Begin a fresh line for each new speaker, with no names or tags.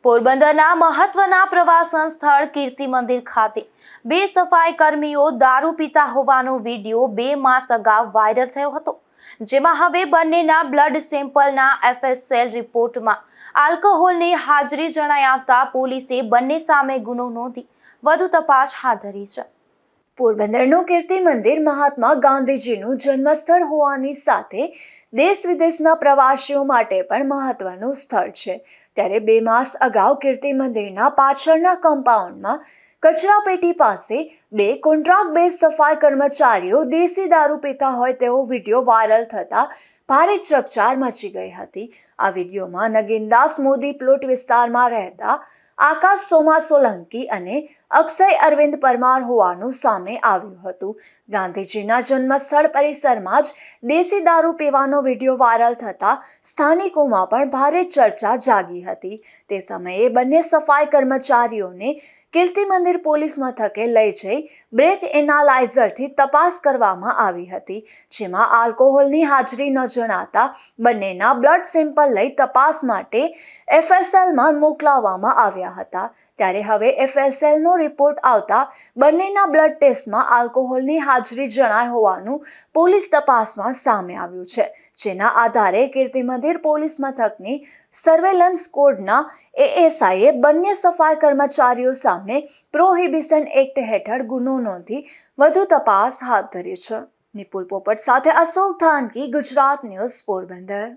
પોરબંદરના મહત્વના પ્રવાસન સ્થળ કીર્તિ મંદિર ખાતે બે સફાઈ કર્મીઓ દારૂ પીતા હોવાનો વિડીયો 2 માસ અગાઉ વાયરલ થયો હતો, જેમાં હવે બંનેના બ્લડ સેમ્પલના FSL રિપોર્ટમાં આલ્કોહોલની હાજરી જણાઈ આવતા પોલીસે બંને સામે ગુનો નોંધી વધુ તપાસ હાથ ધરી છે।
પોરબંદરનું કીર્તિ મંદિર મહાત્મા ગાંધીજીનું જન્મસ્થળ હોવાની સાથે દેશ વિદેશના પ્રવાસીઓ માટે પણ મહત્વનું સ્થળ છે। ત્યારે 2 માસ અગાઉ કીર્તિ મંદિરના પાછળના કમ્પાઉન્ડમાં કચરાપેટી પાસે 2 કોન્ટ્રાક્ટ બેઝ સફાઈ કર્મચારીઓ દેશી દારૂ પીતા હોય તેવો વિડીયો વાયરલ થતા ભારે ચકચાર મચી ગઈ હતી। આ વિડીયોમાં નગીનદાસ મોદી પ્લોટ વિસ્તારમાં રહેતા આકાશ સોમા સોલંકી અને અક્ષય અરવિંદ પરમાર હોવાનું સામે આવ્યું હતું। ગાંધીજીના જન્મસ્થળ પરિસરમાં જ દેશી દારૂ પીવાનો વિડીયો વાયરલ થતા સ્થાનિકોમાં પણ ભારે ચર્ચા જાગી હતી। તે સમયે બંને સફાઈ કર્મચારીઓને કીર્તિ મંદિર પોલીસ મથકે લઈ જઈ બ્રેથ એનાલાઇઝરથી તપાસ કરવામાં આવી હતી, જેમાં આલ્કોહોલની હાજરી ન જણાતા બંનેના બ્લડ સેમ્પલ લઈ તપાસ માટે FSLમાં મોકલાવવામાં આવ્યા હતા। ત્યારે હવે FSLનો રિપોર્ટ આવતા બંનેના બ્લડ ટેસ્ટમાં આલ્કોહોલની હાજરી જણાઈ હોવાનું પોલીસ તપાસમાં સામે આવ્યું છે, જેના આધારે કીર્તિ મંદિર પોલીસ મથકની સર્વેલન્સ કોડના ASIએ બંને સફાઈ કર્મચારીઓ સામે પ્રોહિબિશન એક્ટ હેઠળ ગુનો નોંધી વધુ તપાસ હાથ ધરી છે। નિપુલ પોપટ સાથે અશોક ધાનકી, ગુજરાત ન્યૂઝ, પોરબંદર।